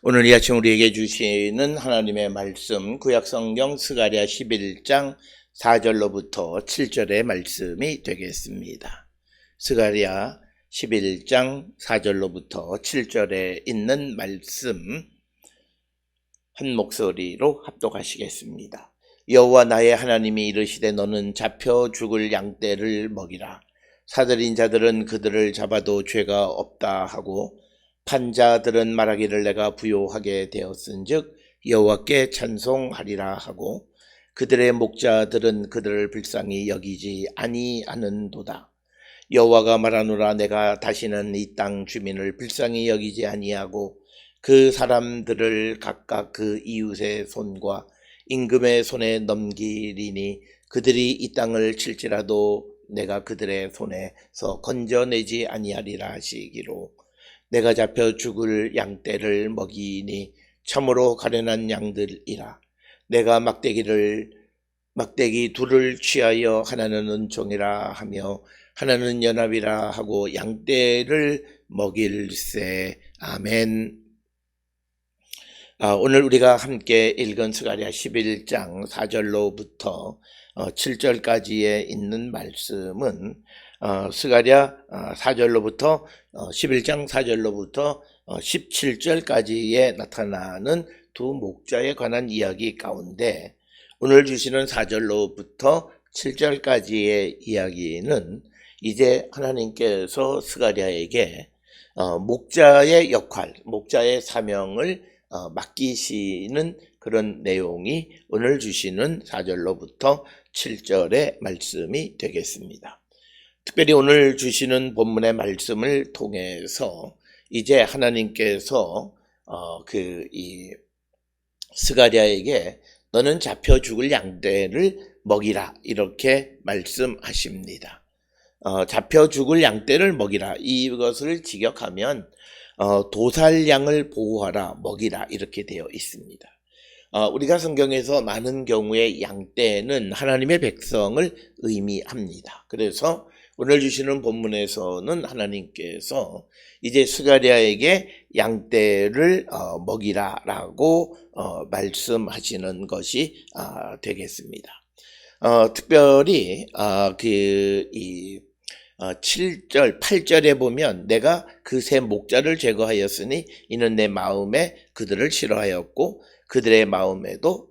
오늘 이 아침 우리에게 주시는 하나님의 말씀, 구약성경 스가랴 11장 4절로부터 7절의 말씀이 되겠습니다. 스가랴 11장 4절로부터 7절에 있는 말씀 한 목소리로 합독하시겠습니다. 여호와 나의 하나님이 이르시되 너는 잡혀 죽을 양떼를 먹이라. 사들인 자들은 그들을 잡아도 죄가 없다 하고 판자들은 말하기를 내가 부요하게 되었은즉 여호와께 찬송하리라 하고 그들의 목자들은 그들을 불쌍히 여기지 아니하는도다. 여호와가 말하노라 내가 다시는 이 땅 주민을 불쌍히 여기지 아니하고 그 사람들을 각각 그 이웃의 손과 임금의 손에 넘기리니 그들이 이 땅을 칠지라도 내가 그들의 손에서 건져내지 아니하리라 하시기로 내가 잡혀 죽을 양떼를 먹이니 참으로 가련한 양들이라. 내가 막대기 둘을 취하여 하나는 은총이라 하며 하나는 연합이라 하고 양떼를 먹일세. 아멘. 오늘 우리가 함께 읽은 스가랴 11장 4절로부터 7절까지에 있는 말씀은 스가랴 4절로부터 11장 4절로부터 17절까지에 나타나는 두 목자에 관한 이야기 가운데 오늘 주시는 4절로부터 7절까지의 이야기는 이제 하나님께서 스가랴에게 목자의 역할, 목자의 사명을 맡기시는 그런 내용이 오늘 주시는 4절로부터 7절의 말씀이 되겠습니다. 특별히 오늘 주시는 본문의 말씀을 통해서 이제 하나님께서 이 스가랴에게 너는 잡혀 죽을 양떼를 먹이라 이렇게 말씀하십니다. 잡혀 죽을 양떼를 먹이라 이것을 직역하면 도살양을 보호하라 먹이라 이렇게 되어 있습니다. 우리가 성경에서 많은 경우에 양떼는 하나님의 백성을 의미합니다. 그래서 오늘 주시는 본문에서는 하나님께서 이제 스가랴에게 양떼를 먹이라라고 말씀하시는 것이 되겠습니다. 특별히 7절, 8절에 보면 내가 그 새 목자를 제거하였으니 이는 내 마음에 그들을 싫어하였고 그들의 마음에도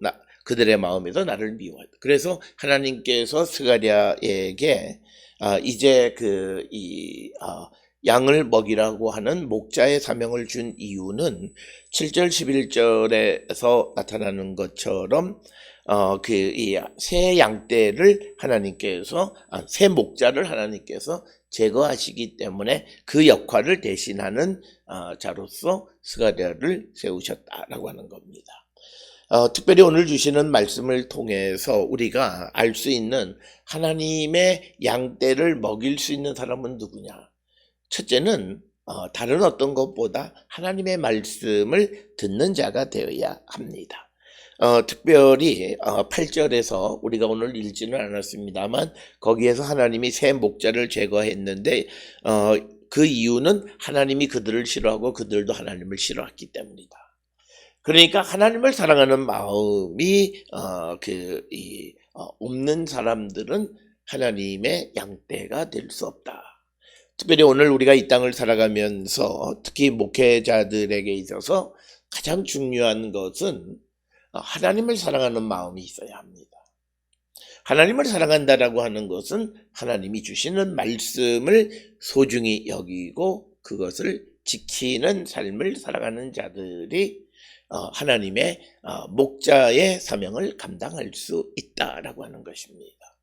나를 미워했다. 그래서 하나님께서 스가랴에게 이제 양을 먹이라고 하는 목자의 사명을 준 이유는 7절 11절에서 나타나는 것처럼 이 새 양떼를 하나님께서 새 목자를 하나님께서 제거하시기 때문에 그 역할을 대신하는 자로서 스가랴를 세우셨다라고 하는 겁니다. 특별히 오늘 주시는 말씀을 통해서 우리가 알 수 있는 하나님의 양떼를 먹일 수 있는 사람은 누구냐? 첫째는 다른 어떤 것보다 하나님의 말씀을 듣는 자가 되어야 합니다. 특별히 8절에서 우리가 오늘 읽지는 않았습니다만 거기에서 하나님이 새 목자를 제거했는데 그 이유는 하나님이 그들을 싫어하고 그들도 하나님을 싫어했기 때문이다. 그러니까 하나님을 사랑하는 마음이 없는 사람들은 하나님의 양떼가 될 수 없다. 특별히 오늘 우리가 이 땅을 살아가면서 특히 목회자들에게 있어서 가장 중요한 것은 하나님을 사랑하는 마음이 있어야 합니다. 하나님을 사랑한다라고 하는 것은 하나님이 주시는 말씀을 소중히 여기고 그것을 지키는 삶을 살아가는 자들이 하나님의 목자의 사명을 감당할 수 있다라고 하는 것입니다.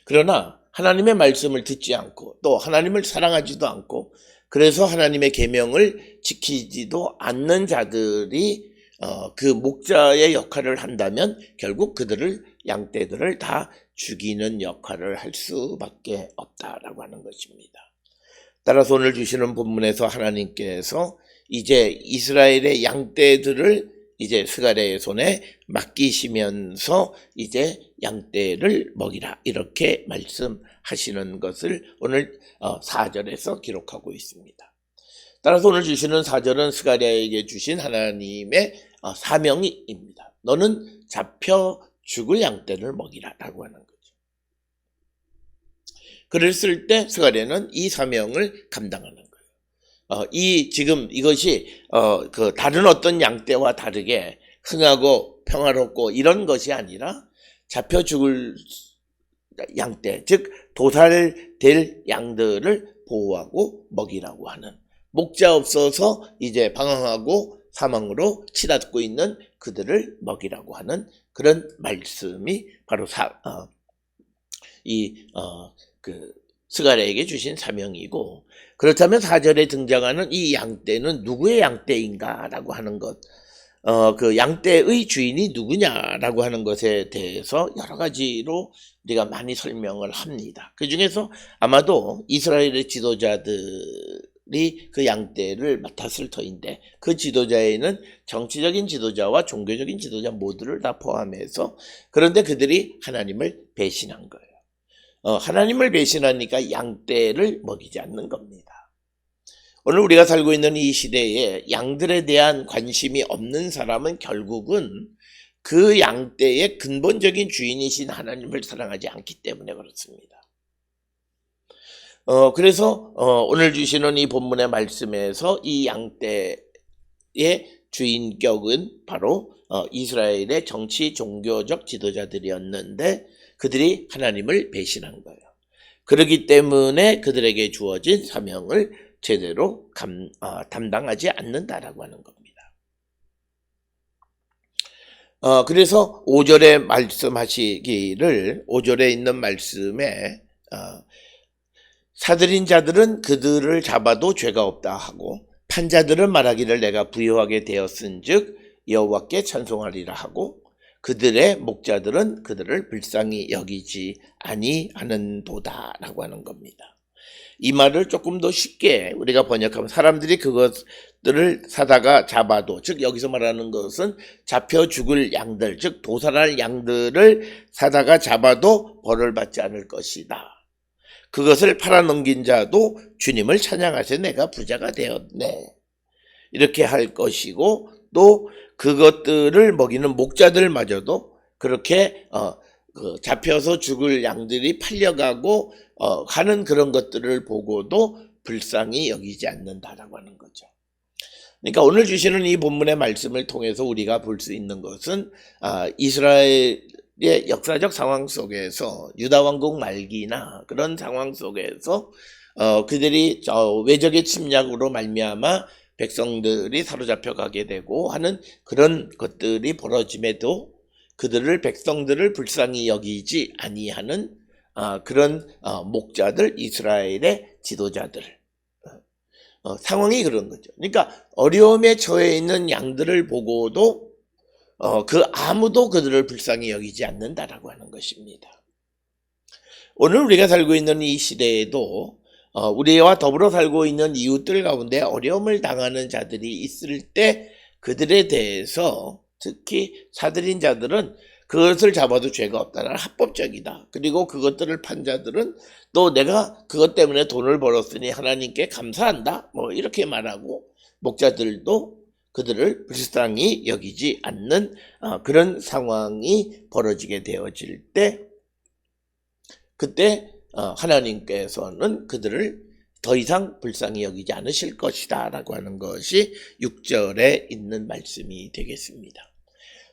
그러나 하나님의 말씀을 듣지 않고 또 하나님을 사랑하지도 않고 그래서 하나님의 계명을 지키지도 않는 자들이 그 목자의 역할을 한다면 결국 양떼들을 다 죽이는 역할을 할 수밖에 없다라고 하는 것입니다. 따라서 오늘 주시는 본문에서 하나님께서 이제 이스라엘의 양떼들을 이제 스가랴의 손에 맡기시면서 이제 양떼를 먹이라 이렇게 말씀하시는 것을 오늘 4절에서 기록하고 있습니다. 따라서 오늘 주시는 4절은 스가랴에게 주신 하나님의 사명입니다. 너는 잡혀 죽을 양떼를 먹이라 라고 하는 거죠. 그랬을 때 스가랴는 이 사명을 감당하는 거예요. 지금 이것이 다른 어떤 양떼와 다르게 흥하고 평화롭고 이런 것이 아니라 잡혀 죽을 양떼, 즉 도살될 양들을 보호하고 먹이라고 하는, 목자 없어서 이제 방황하고 사망으로 치닫고 있는 그들을 먹이라고 하는 그런 말씀이 바로 스가랴에게 주신 사명이고, 그렇다면 4절에 등장하는 이 양떼는 누구의 양떼인가라고 하는 것, 그 양떼의 주인이 누구냐라고 하는 것에 대해서 여러 가지로 우리가 많이 설명을 합니다. 그 중에서 아마도 이스라엘의 지도자들이 그 양떼를 맡았을 터인데, 그 지도자에는 정치적인 지도자와 종교적인 지도자 모두를 다 포함해서, 그런데 그들이 하나님을 배신한 거예요. 하나님을 배신하니까 양떼를 먹이지 않는 겁니다. 오늘 우리가 살고 있는 이 시대에 양들에 대한 관심이 없는 사람은 결국은 그 양떼의 근본적인 주인이신 하나님을 사랑하지 않기 때문에 그렇습니다. 그래서 오늘 주시는 이 본문의 말씀에서 이 양떼의 주인격은 바로 이스라엘의 정치 종교적 지도자들이었는데, 그들이 하나님을 배신한 거예요. 그렇기 때문에 그들에게 주어진 사명을 제대로 담당하지 않는다라고 하는 겁니다. 그래서 5절에 말씀하시기를, 5절에 있는 말씀에 사들인 자들은 그들을 잡아도 죄가 없다 하고, 판자들은 말하기를 내가 부요하게 되었은즉 여호와께 찬송하리라 하고, 그들의 목자들은 그들을 불쌍히 여기지 아니하는도다라고 하는 겁니다. 이 말을 조금 더 쉽게 우리가 번역하면, 사람들이 그것들을 사다가 잡아도, 즉 여기서 말하는 것은 잡혀 죽을 양들, 즉 도살할 양들을 사다가 잡아도 벌을 받지 않을 것이다. 그것을 팔아넘긴 자도 주님을 찬양하세 내가 부자가 되었네, 이렇게 할 것이고, 또 그것들을 먹이는 목자들마저도 그렇게 잡혀서 죽을 양들이 팔려가고 하는 그런 것들을 보고도 불쌍히 여기지 않는다라고 하는 거죠. 그러니까 오늘 주시는 이 본문의 말씀을 통해서 우리가 볼 수 있는 것은, 이스라엘의 역사적 상황 속에서, 유다 왕국 말기나 그런 상황 속에서 그들이 외적의 침략으로 말미암아 백성들이 사로잡혀 가게 되고 하는 그런 것들이 벌어짐에도 그들을, 백성들을 불쌍히 여기지 아니하는 그런 목자들, 이스라엘의 지도자들, 상황이 그런 거죠. 그러니까 어려움에 처해 있는 양들을 보고도 아무도 그들을 불쌍히 여기지 않는다라고 하는 것입니다. 오늘 우리가 살고 있는 이 시대에도 우리와 더불어 살고 있는 이웃들 가운데 어려움을 당하는 자들이 있을 때 그들에 대해서, 특히 사들인 자들은 그것을 잡아도 죄가 없다는 합법적이다. 그리고 그것들을 판 자들은 또 내가 그것 때문에 돈을 벌었으니 하나님께 감사한다, 이렇게 말하고, 목자들도 그들을 불쌍히 여기지 않는 그런 상황이 벌어지게 되어질 때, 그때 하나님께서는 그들을 더 이상 불쌍히 여기지 않으실 것이다 라고 하는 것이 6절에 있는 말씀이 되겠습니다.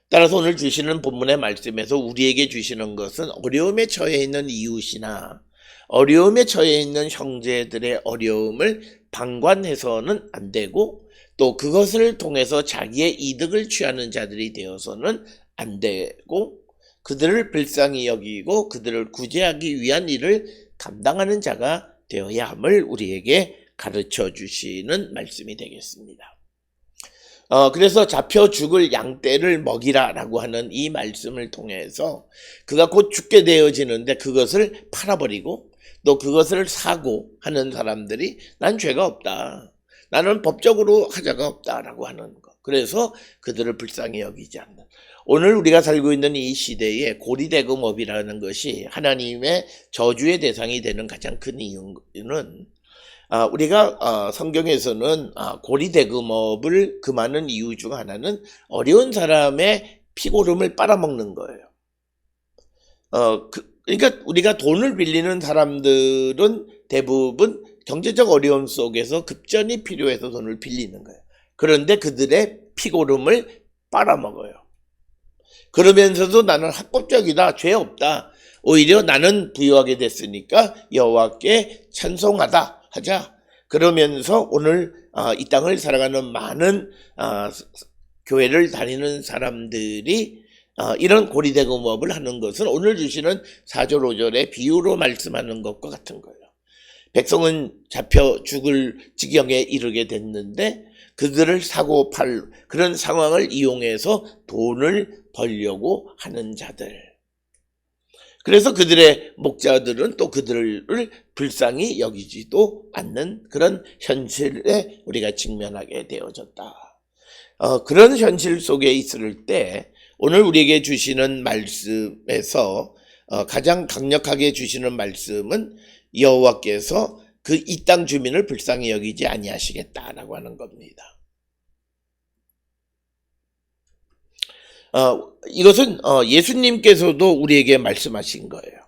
따라서 오늘 주시는 본문의 말씀에서 우리에게 주시는 것은, 어려움에 처해 있는 이웃이나 어려움에 처해 있는 형제들의 어려움을 방관해서는 안 되고, 또 그것을 통해서 자기의 이득을 취하는 자들이 되어서는 안 되고, 그들을 불쌍히 여기고 그들을 구제하기 위한 일을 감당하는 자가 되어야 함을 우리에게 가르쳐 주시는 말씀이 되겠습니다. 그래서 잡혀 죽을 양떼를 먹이라 라고 하는 이 말씀을 통해서, 그가 곧 죽게 되어지는데 그것을 팔아버리고 또 그것을 사고 하는 사람들이 난 죄가 없다, 나는 법적으로 하자가 없다라고 하는 것, 그래서 그들을 불쌍히 여기지 않는, 오늘 우리가 살고 있는 이 시대에 고리대금업이라는 것이 하나님의 저주의 대상이 되는 가장 큰 이유는, 우리가 성경에서는 고리대금업을 금하는 이유 중 하나는 어려운 사람의 피고름을 빨아먹는 거예요. 그러니까 우리가 돈을 빌리는 사람들은 대부분 경제적 어려움 속에서 급전이 필요해서 돈을 빌리는 거예요. 그런데 그들의 피고름을 빨아먹어요. 그러면서도 나는 합법적이다, 죄 없다. 오히려 나는 부유하게 됐으니까 여호와께 찬송하다 하자. 그러면서 오늘 이 땅을 살아가는 많은 교회를 다니는 사람들이 이런 고리대금업을 하는 것은 오늘 주시는 4절 5절의 비유로 말씀하는 것과 같은 거예요. 백성은 잡혀 죽을 지경에 이르게 됐는데 그들을 사고 팔 그런 상황을 이용해서 돈을 벌려고 하는 자들. 그래서 그들의 목자들은 또 그들을 불쌍히 여기지도 않는 그런 현실에 우리가 직면하게 되어졌다. 그런 현실 속에 있을 때 오늘 우리에게 주시는 말씀에서 가장 강력하게 주시는 말씀은 여호와께서 그 이 땅 주민을 불쌍히 여기지 아니하시겠다라고 하는 겁니다. 이것은 예수님께서도 우리에게 말씀하신 거예요.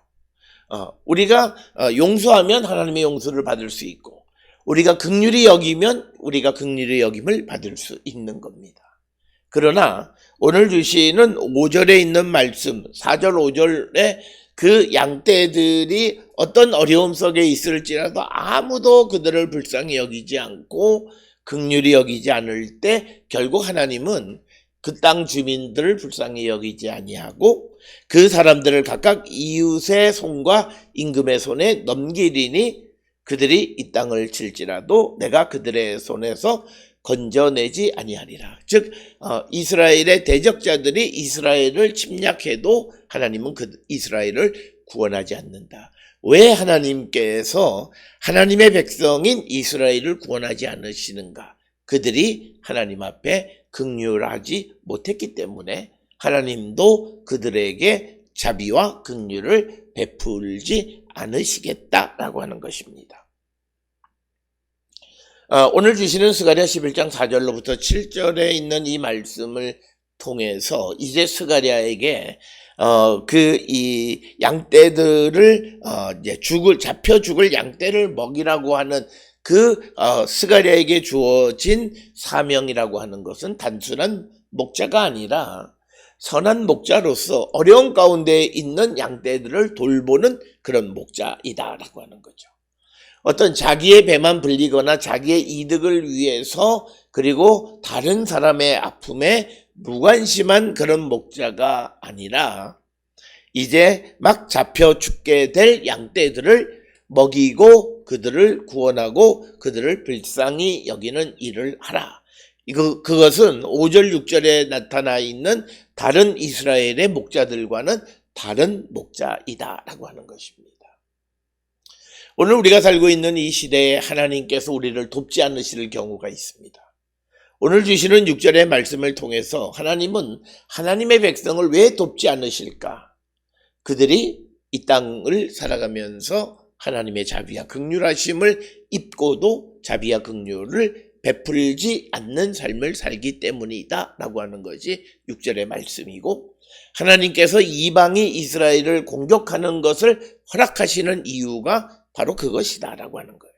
우리가 용서하면 하나님의 용서를 받을 수 있고 우리가 긍휼히 여기면 우리가 긍휼히 여김을 받을 수 있는 겁니다. 그러나 오늘 주시는 5절에 있는 말씀 4절 5절에 그 양떼들이 어떤 어려움 속에 있을지라도 아무도 그들을 불쌍히 여기지 않고 긍휼히 여기지 않을 때 결국 하나님은 그 땅 주민들을 불쌍히 여기지 아니하고 그 사람들을 각각 이웃의 손과 임금의 손에 넘기리니 그들이 이 땅을 칠지라도 내가 그들의 손에서 건져내지 아니하리라. 즉 이스라엘의 대적자들이 이스라엘을 침략해도 하나님은 그 이스라엘을 구원하지 않는다. 왜 하나님께서 하나님의 백성인 이스라엘을 구원하지 않으시는가? 그들이 하나님 앞에 긍휼하지 못했기 때문에 하나님도 그들에게 자비와 긍휼을 베풀지 않으시겠다라고 하는 것입니다. 오늘 주시는 스가랴 11장 4절로부터 7절에 있는 이 말씀을 통해서 이제 스가랴에게 이 양떼들을 이제 잡혀 죽을 양떼를 먹이라고 하는 스가랴에게 주어진 사명이라고 하는 것은 단순한 목자가 아니라 선한 목자로서 어려운 가운데 있는 양떼들을 돌보는 그런 목자이다라고 하는 거죠. 어떤 자기의 배만 불리거나 자기의 이득을 위해서 그리고 다른 사람의 아픔에 무관심한 그런 목자가 아니라 이제 막 잡혀 죽게 될 양떼들을 먹이고 그들을 구원하고 그들을 불쌍히 여기는 일을 하라. 그것은 5절 6절에 나타나 있는 다른 이스라엘의 목자들과는 다른 목자이다라고 하는 것입니다. 오늘 우리가 살고 있는 이 시대에 하나님께서 우리를 돕지 않으실 경우가 있습니다. 오늘 주시는 6절의 말씀을 통해서 하나님은 하나님의 백성을 왜 돕지 않으실까? 그들이 이 땅을 살아가면서 하나님의 자비와 긍휼하심을 입고도 자비와 긍휼을 베풀지 않는 삶을 살기 때문이다 라고 하는 것이 6절의 말씀이고 하나님께서 이방이 이스라엘을 공격하는 것을 허락하시는 이유가 바로 그것이다 라고 하는 거예요.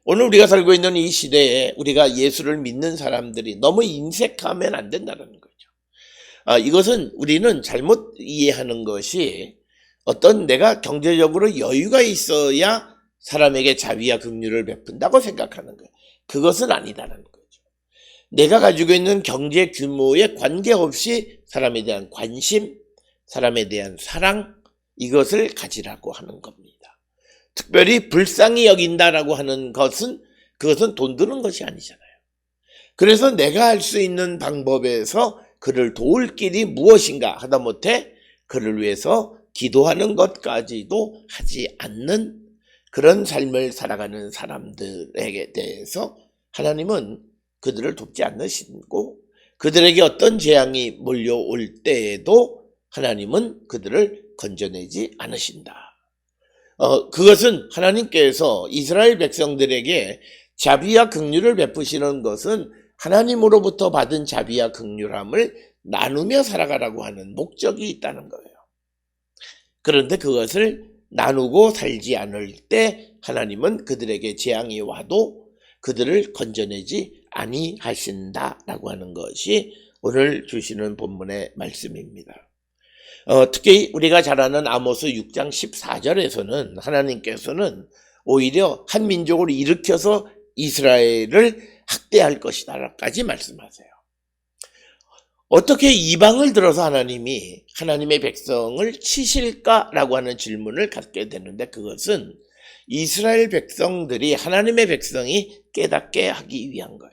오늘 우리가 살고 있는 이 시대에 우리가 예수를 믿는 사람들이 너무 인색하면 안 된다는 거죠. 이것은 우리는 잘못 이해하는 것이 어떤 내가 경제적으로 여유가 있어야 사람에게 자비와 긍휼을 베푼다고 생각하는 거예요. 그것은 아니다라는 거죠. 내가 가지고 있는 경제 규모에 관계없이 사람에 대한 관심, 사람에 대한 사랑 이것을 가지라고 하는 겁니다. 특별히 불쌍히 여긴다라고 하는 것은 그것은 돈 드는 것이 아니잖아요. 그래서 내가 할 수 있는 방법에서 그를 도울 길이 무엇인가 하다못해 그를 위해서 기도하는 것까지도 하지 않는 그런 삶을 살아가는 사람들에게 대해서 하나님은 그들을 돕지 않으시고 그들에게 어떤 재앙이 몰려올 때에도 하나님은 그들을 건져내지 않으신다. 그것은 하나님께서 이스라엘 백성들에게 자비와 긍휼을 베푸시는 것은 하나님으로부터 받은 자비와 긍휼함을 나누며 살아가라고 하는 목적이 있다는 거예요. 그런데 그것을 나누고 살지 않을 때 하나님은 그들에게 재앙이 와도 그들을 건져내지 아니하신다라고 하는 것이 오늘 주시는 본문의 말씀입니다. 특히 우리가 잘 아는 아모스 6장 14절에서는 하나님께서는 오히려 한 민족을 일으켜서 이스라엘을 학대할 것이다라까지 말씀하세요. 어떻게 이방을 들어서 하나님이 하나님의 백성을 치실까라고 하는 질문을 갖게 되는데, 그것은 이스라엘 백성들이 하나님의 백성이 깨닫게 하기 위한 거예요.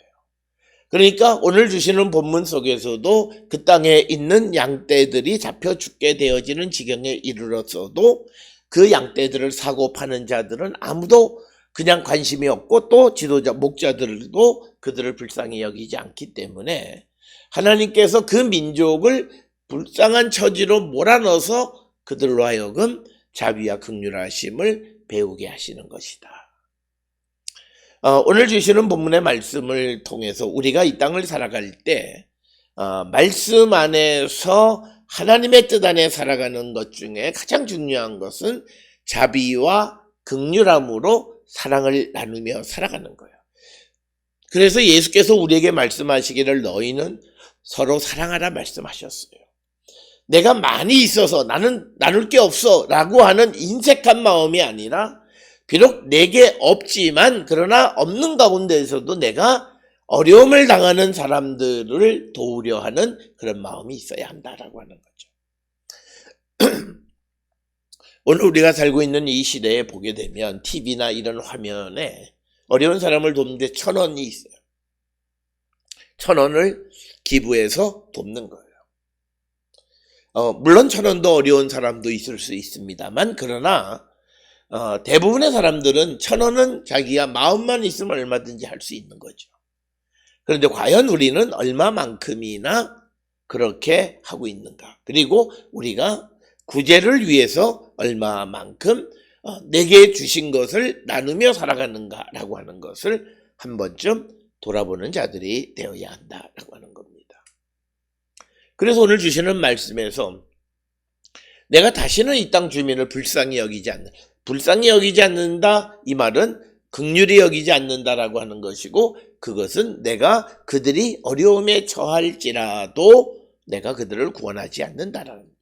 그러니까 오늘 주시는 본문 속에서도 그 땅에 있는 양떼들이 잡혀 죽게 되어지는 지경에 이르렀어도 그 양떼들을 사고 파는 자들은 아무도 그냥 관심이 없고, 또 지도자 목자들도 그들을 불쌍히 여기지 않기 때문에 하나님께서 그 민족을 불쌍한 처지로 몰아넣어서 그들로 하여금 자비와 긍휼하심을 배우게 하시는 것이다. 오늘 주시는 본문의 말씀을 통해서 우리가 이 땅을 살아갈 때 말씀 안에서 하나님의 뜻 안에 살아가는 것 중에 가장 중요한 것은 자비와 긍휼함으로 사랑을 나누며 살아가는 거예요. 그래서 예수께서 우리에게 말씀하시기를 너희는 서로 사랑하라 말씀하셨어요. 내가 많이 있어서 나는 나눌 게 없어 라고 하는 인색한 마음이 아니라, 비록 내게 없지만 그러나 없는 가운데에서도 내가 어려움을 당하는 사람들을 도우려 하는 그런 마음이 있어야 한다라고 하는 거죠. 오늘 우리가 살고 있는 이 시대에 보게 되면 TV나 이런 화면에 어려운 사람을 돕는데 1,000원이 있어요. 1,000원을 기부해서 돕는 거예요. 물론 1,000원도 어려운 사람도 있을 수 있습니다만, 그러나 대부분의 사람들은 1,000원은 자기가 마음만 있으면 얼마든지 할 수 있는 거죠. 그런데 과연 우리는 얼마만큼이나 그렇게 하고 있는가? 그리고 우리가 구제를 위해서 얼마만큼 내게 주신 것을 나누며 살아가는가라고 하는 것을 한 번쯤 돌아보는 자들이 되어야 한다라고 하는 겁니다. 그래서 오늘 주시는 말씀에서 내가 다시는 이 땅 주민을 불쌍히 여기지 않는다, 이 말은 긍휼히 여기지 않는다라고 하는 것이고, 그것은 내가 그들이 어려움에 처할지라도 내가 그들을 구원하지 않는다라는 거예요.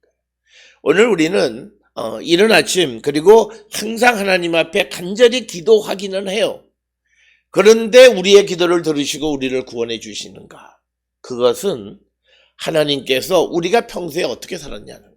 오늘 우리는 이른 아침 그리고 항상 하나님 앞에 간절히 기도하기는 해요. 그런데 우리의 기도를 들으시고 우리를 구원해 주시는가? 그것은 하나님께서 우리가 평소에 어떻게 살았냐는 거예요.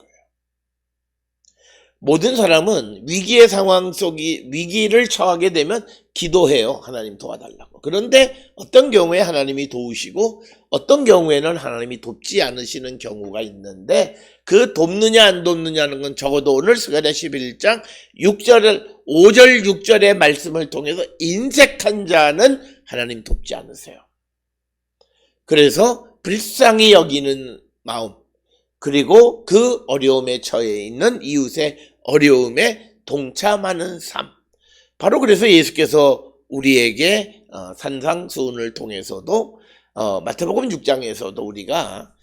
모든 사람은 위기의 상황 속이 위기를 처하게 되면 기도해요. 하나님 도와달라고. 그런데 어떤 경우에 하나님이 도우시고 어떤 경우에는 하나님이 돕지 않으시는 경우가 있는데, 그 돕느냐 안 돕느냐는 건 적어도 오늘 스가랴 11장 5절 6절의 말씀을 통해서 인색한 자는 하나님 돕지 않으세요. 그래서 불쌍히 여기는 마음, 그리고 그 어려움에 처해 있는 이웃의 어려움에 동참하는 삶. 바로 그래서 예수께서 우리에게 산상수훈을 통해서도 마태복음 6장에서도 우리가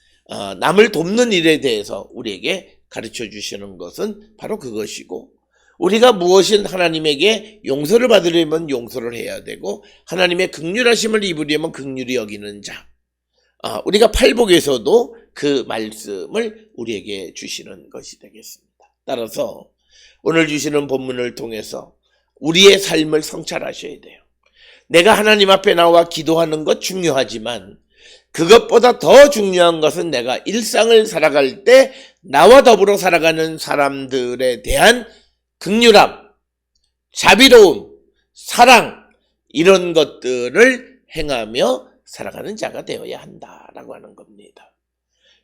남을 돕는 일에 대해서 우리에게 가르쳐 주시는 것은 바로 그것이고, 우리가 무엇인 하나님에게 용서를 받으려면 용서를 해야 되고, 하나님의 긍휼하심을 입으려면 긍휼히 여기는 자. 우리가 팔복에서도 그 말씀을 우리에게 주시는 것이 되겠습니다. 따라서 오늘 주시는 본문을 통해서 우리의 삶을 성찰하셔야 돼요. 내가 하나님 앞에 나와 기도하는 것 중요하지만, 그것보다 더 중요한 것은 내가 일상을 살아갈 때 나와 더불어 살아가는 사람들에 대한 긍휼함, 자비로움, 사랑, 이런 것들을 행하며 살아가는 자가 되어야 한다라고 하는 겁니다.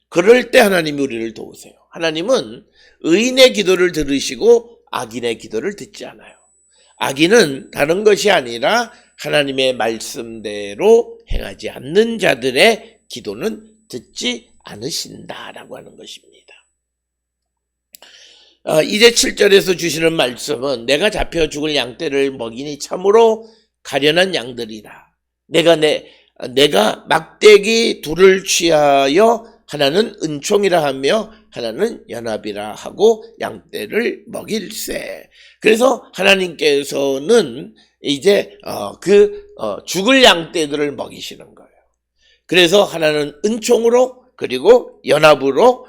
그럴 때 하나님이 우리를 도우세요. 하나님은 의인의 기도를 들으시고 악인의 기도를 듣지 않아요. 악인은 다른 것이 아니라 하나님의 말씀대로 행하지 않는 자들의 기도는 듣지 않으신다라고 하는 것입니다. 이제 7절에서 주시는 말씀은 내가 잡혀 죽을 양떼를 먹이니 참으로 가련한 양들이라. 내가 막대기 둘을 취하여 하나는 은총이라 하며 하나는 연합이라 하고 양떼를 먹일세. 그래서 하나님께서는 이제 죽을 양떼들을 먹이시는 거예요. 그래서 하나는 은총으로 그리고 연합으로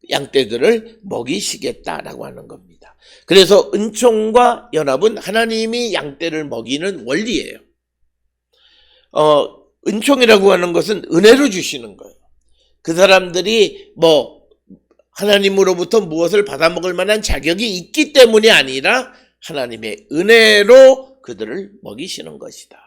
양떼들을 먹이시겠다라고 하는 겁니다. 그래서 은총과 연합은 하나님이 양떼를 먹이는 원리예요. 은총이라고 하는 것은 은혜로 주시는 거예요. 그 사람들이 하나님으로부터 무엇을 받아먹을 만한 자격이 있기 때문이 아니라 하나님의 은혜로 그들을 먹이시는 것이다.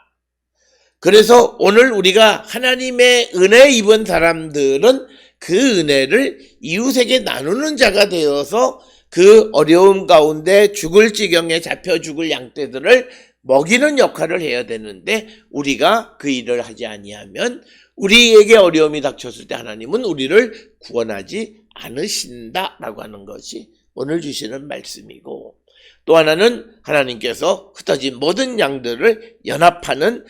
그래서 오늘 우리가 하나님의 은혜 입은 사람들은 그 은혜를 이웃에게 나누는 자가 되어서 그 어려움 가운데 죽을 지경에 잡혀 죽을 양떼들을 먹이는 역할을 해야 되는데 우리가 그 일을 하지 아니하면 우리에게 어려움이 닥쳤을 때 하나님은 우리를 구원하지 않으신다라고 하는 것이 오늘 주시는 말씀이고, 또 하나는 하나님께서 흩어진 모든 양들을 연합하는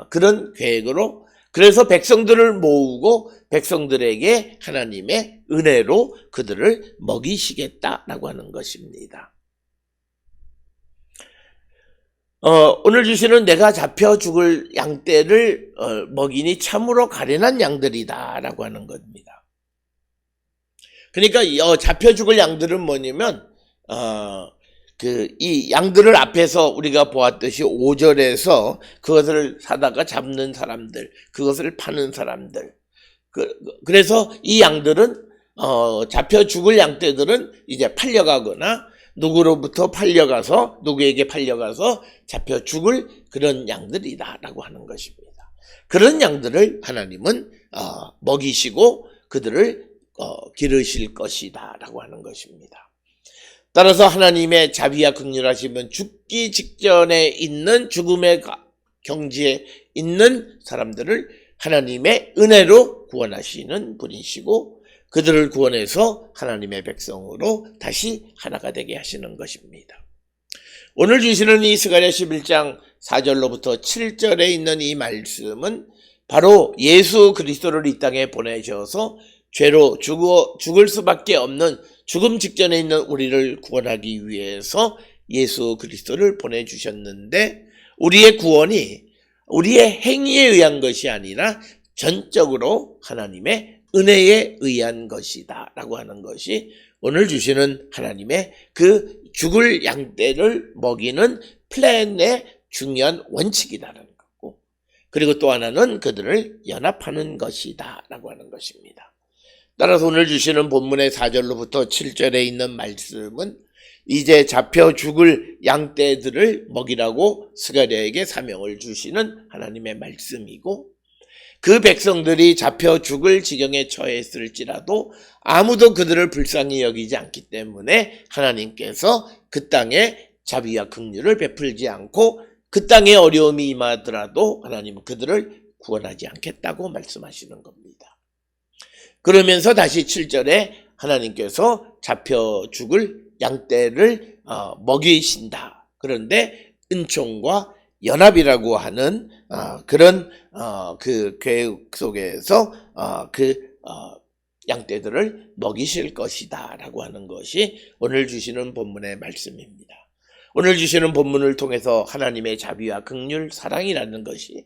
그런 계획으로, 그래서 백성들을 모으고 백성들에게 하나님의 은혜로 그들을 먹이시겠다라고 하는 것입니다. 오늘 주시는 내가 잡혀 죽을 양떼를 먹이니 참으로 가련한 양들이다라고 하는 겁니다. 그러니까 잡혀 죽을 양들은 뭐냐면 이 양들을 앞에서 우리가 보았듯이 5절에서 그것을 사다가 잡는 사람들, 그것을 파는 사람들. 그래서 이 양들은 잡혀 죽을 양떼들은 이제 팔려가거나 누구로부터 팔려가서 누구에게 팔려가서 잡혀 죽을 그런 양들이다라고 하는 것입니다. 그런 양들을 하나님은 먹이시고 그들을 기르실 것이다라고 하는 것입니다. 따라서 하나님의 자비와 긍휼하시면 죽기 직전에 있는 죽음의 경지에 있는 사람들을 하나님의 은혜로 구원하시는 분이시고 그들을 구원해서 하나님의 백성으로 다시 하나가 되게 하시는 것입니다. 오늘 주시는 이 스가랴 11장 4절로부터 7절에 있는 이 말씀은 바로 예수 그리스도를 이 땅에 보내셔서 죄로 죽을 수밖에 없는 죽음 직전에 있는 우리를 구원하기 위해서 예수 그리스도를 보내주셨는데, 우리의 구원이 우리의 행위에 의한 것이 아니라 전적으로 하나님의 은혜에 의한 것이다 라고 하는 것이 오늘 주시는 하나님의 그 죽을 양떼를 먹이는 플랜의 중요한 원칙이라는 거고, 그리고 또 하나는 그들을 연합하는 것이다 라고 하는 것입니다. 따라서 오늘 주시는 본문의 4절로부터 7절에 있는 말씀은 이제 잡혀 죽을 양떼들을 먹이라고 스가랴에게 사명을 주시는 하나님의 말씀이고, 그 백성들이 잡혀 죽을 지경에 처했을지라도 아무도 그들을 불쌍히 여기지 않기 때문에 하나님께서 그 땅에 자비와 긍휼을 베풀지 않고 그 땅에 어려움이 임하더라도 하나님은 그들을 구원하지 않겠다고 말씀하시는 겁니다. 그러면서 다시 7절에 하나님께서 잡혀 죽을 양떼를 먹이신다. 그런데 은총과 연합이라고 하는 그런 그 계획 속에서 양떼들을 먹이실 것이다 라고 하는 것이 오늘 주시는 본문의 말씀입니다. 오늘 주시는 본문을 통해서 하나님의 자비와 긍휼, 사랑이라는 것이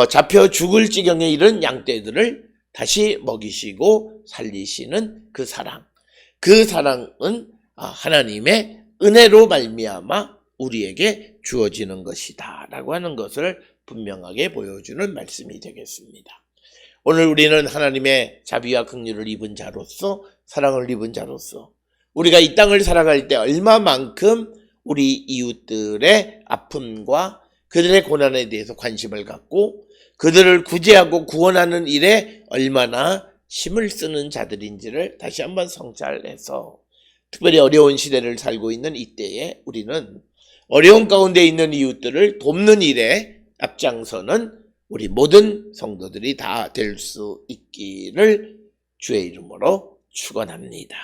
잡혀 죽을 지경에 이른 양떼들을 다시 먹이시고 살리시는 그 사랑, 그 사랑은 하나님의 은혜로 말미암아 우리에게 주어지는 것이다 라고 하는 것을 분명하게 보여주는 말씀이 되겠습니다. 오늘 우리는 하나님의 자비와 긍휼을 입은 자로서, 사랑을 입은 자로서 우리가 이 땅을 살아갈 때 얼마만큼 우리 이웃들의 아픔과 그들의 고난에 대해서 관심을 갖고 그들을 구제하고 구원하는 일에 얼마나 힘을 쓰는 자들인지를 다시 한번 성찰해서, 특별히 어려운 시대를 살고 있는 이때에 우리는 어려운 가운데 있는 이웃들을 돕는 일에 앞장서는 우리 모든 성도들이 다 될 수 있기를 주의 이름으로 축원합니다.